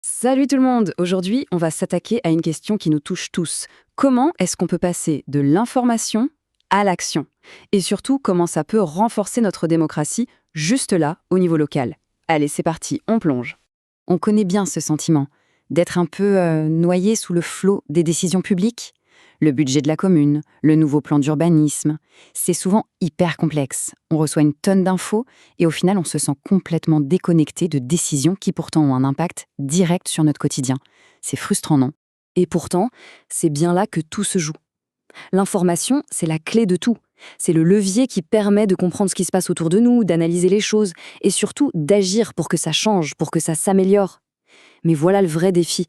Salut tout le monde! Aujourd'hui, on va s'attaquer à une question qui nous touche tous. Comment est-ce qu'on peut passer de l'information à l'action? Et surtout, comment ça peut renforcer notre démocratie juste là, au niveau local? Allez, c'est parti, on plonge. On connaît bien ce sentiment d'être un peu noyé sous le flot des décisions publiques. Le budget de la commune, le nouveau plan d'urbanisme, c'est souvent hyper complexe. On reçoit une tonne d'infos et au final, on se sent complètement déconnecté de décisions qui pourtant ont un impact direct sur notre quotidien. C'est frustrant, non? Et pourtant, c'est bien là que tout se joue. L'information, c'est la clé de tout. C'est le levier qui permet de comprendre ce qui se passe autour de nous, d'analyser les choses et surtout d'agir pour que ça change, pour que ça s'améliore. Mais voilà le vrai défi.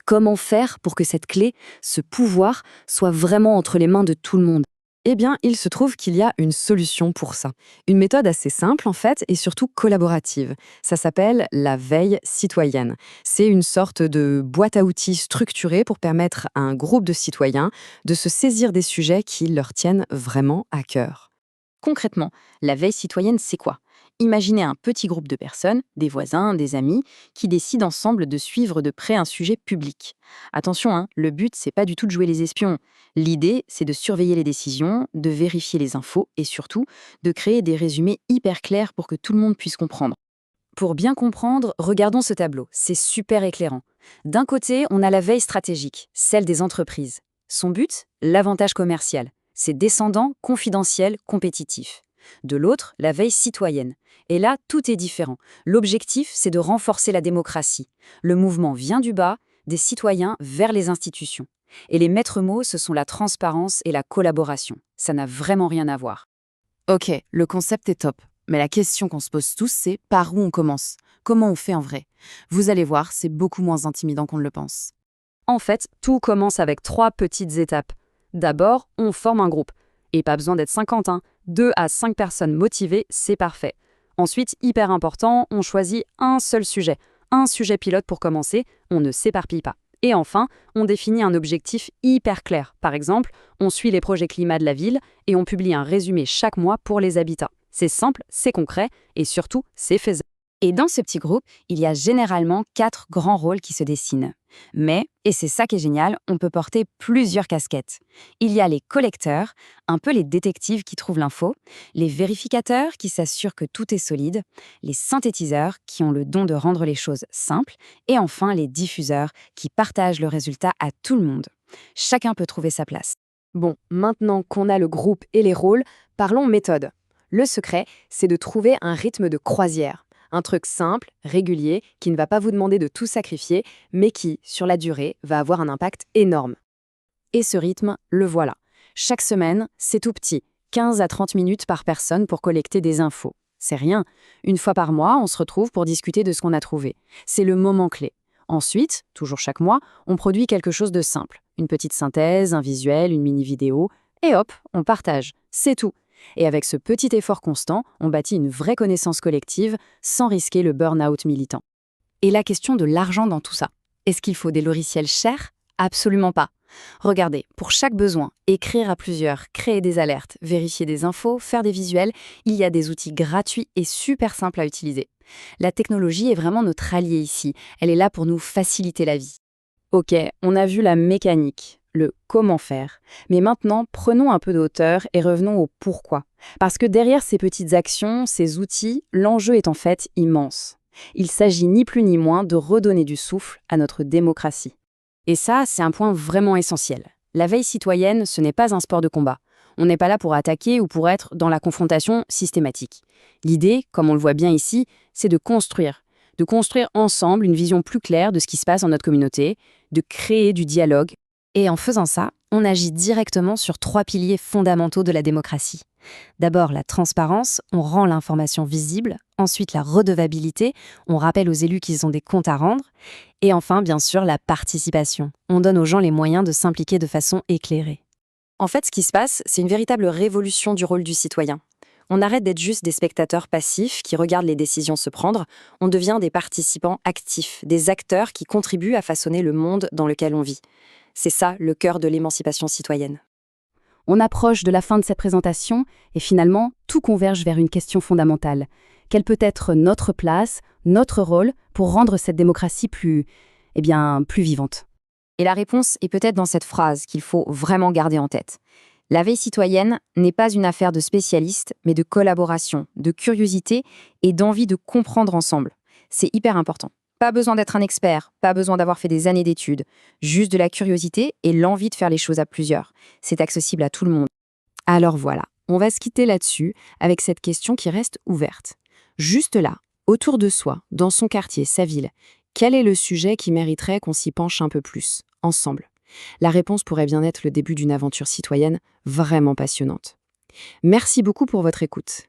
Comment faire pour que cette clé, ce pouvoir, soit vraiment entre les mains de tout le monde? Eh bien, il se trouve qu'il y a une solution pour ça. Une méthode assez simple, en fait, et surtout collaborative. Ça s'appelle la veille citoyenne. C'est une sorte de boîte à outils structurée pour permettre à un groupe de citoyens de se saisir des sujets qui leur tiennent vraiment à cœur. Concrètement, la veille citoyenne, c'est quoi? Imaginez un petit groupe de personnes, des voisins, des amis, qui décident ensemble de suivre de près un sujet public. Attention, hein, le but, c'est pas du tout de jouer les espions. L'idée, c'est de surveiller les décisions, de vérifier les infos et surtout de créer des résumés hyper clairs pour que tout le monde puisse comprendre. Pour bien comprendre, regardons ce tableau, c'est super éclairant. D'un côté, on a la veille stratégique, celle des entreprises. Son but, l'avantage commercial. C'est descendant, confidentiel, compétitif. De l'autre, la veille citoyenne. Et là, tout est différent. L'objectif, c'est de renforcer la démocratie. Le mouvement vient du bas, des citoyens vers les institutions. Et les maîtres mots, ce sont la transparence et la collaboration. Ça n'a vraiment rien à voir. Ok, le concept est top. Mais la question qu'on se pose tous, c'est par où on commence? Comment on fait en vrai? Vous allez voir, c'est beaucoup moins intimidant qu'on ne le pense. En fait, tout commence avec 3 petites étapes. D'abord, on forme un groupe. Et pas besoin d'être 50, hein. 2 à 5 personnes motivées, c'est parfait. Ensuite, hyper important, on choisit un seul sujet. Un sujet pilote pour commencer, on ne s'éparpille pas. Et enfin, on définit un objectif hyper clair. Par exemple, on suit les projets climat de la ville et on publie un résumé chaque mois pour les habitats. C'est simple, c'est concret et surtout, c'est faisable. Et dans ce petit groupe, il y a généralement 4 grands rôles qui se dessinent. Mais, et c'est ça qui est génial, on peut porter plusieurs casquettes. Il y a les collecteurs, un peu les détectives qui trouvent l'info, les vérificateurs qui s'assurent que tout est solide, les synthétiseurs qui ont le don de rendre les choses simples, et enfin les diffuseurs qui partagent le résultat à tout le monde. Chacun peut trouver sa place. Bon, maintenant qu'on a le groupe et les rôles, parlons méthode. Le secret, c'est de trouver un rythme de croisière. Un truc simple, régulier, qui ne va pas vous demander de tout sacrifier, mais qui, sur la durée, va avoir un impact énorme. Et ce rythme, le voilà. Chaque semaine, c'est tout petit, 15 à 30 minutes par personne pour collecter des infos. C'est rien. Une fois par mois, on se retrouve pour discuter de ce qu'on a trouvé. C'est le moment clé. Ensuite, toujours chaque mois, on produit quelque chose de simple. Une petite synthèse, un visuel, une mini-vidéo, et hop, on partage. C'est tout. Et avec ce petit effort constant, on bâtit une vraie connaissance collective sans risquer le burn-out militant. Et la question de l'argent dans tout ça. Est-ce qu'il faut des logiciels chers? Absolument pas. Regardez, pour chaque besoin, écrire à plusieurs, créer des alertes, vérifier des infos, faire des visuels, il y a des outils gratuits et super simples à utiliser. La technologie est vraiment notre allié ici. Elle est là pour nous faciliter la vie. Ok, on a vu la mécanique, le comment faire. Mais maintenant, prenons un peu de hauteur et revenons au pourquoi. Parce que derrière ces petites actions, ces outils, l'enjeu est en fait immense. Il s'agit ni plus ni moins de redonner du souffle à notre démocratie. Et ça, c'est un point vraiment essentiel. La veille citoyenne, ce n'est pas un sport de combat. On n'est pas là pour attaquer ou pour être dans la confrontation systématique. L'idée, comme on le voit bien ici, c'est de construire ensemble une vision plus claire de ce qui se passe dans notre communauté, de créer du dialogue. Et en faisant ça, on agit directement sur 3 piliers fondamentaux de la démocratie. D'abord, la transparence, on rend l'information visible. Ensuite, la redevabilité, on rappelle aux élus qu'ils ont des comptes à rendre. Et enfin, bien sûr, la participation. On donne aux gens les moyens de s'impliquer de façon éclairée. En fait, ce qui se passe, c'est une véritable révolution du rôle du citoyen. On arrête d'être juste des spectateurs passifs qui regardent les décisions se prendre, on devient des participants actifs, des acteurs qui contribuent à façonner le monde dans lequel on vit. C'est ça, le cœur de l'émancipation citoyenne. On approche de la fin de cette présentation et finalement, tout converge vers une question fondamentale. Quelle peut être notre place, notre rôle pour rendre cette démocratie plus plus vivante. Et la réponse est peut-être dans cette phrase qu'il faut vraiment garder en tête. La veille citoyenne n'est pas une affaire de spécialistes, mais de collaboration, de curiosité et d'envie de comprendre ensemble. C'est hyper important. Pas besoin d'être un expert, pas besoin d'avoir fait des années d'études, juste de la curiosité et l'envie de faire les choses à plusieurs. C'est accessible à tout le monde. Alors voilà, on va se quitter là-dessus avec cette question qui reste ouverte. Juste là, autour de soi, dans son quartier, sa ville, quel est le sujet qui mériterait qu'on s'y penche un peu plus, ensemble? La réponse pourrait bien être le début d'une aventure citoyenne vraiment passionnante. Merci beaucoup pour votre écoute.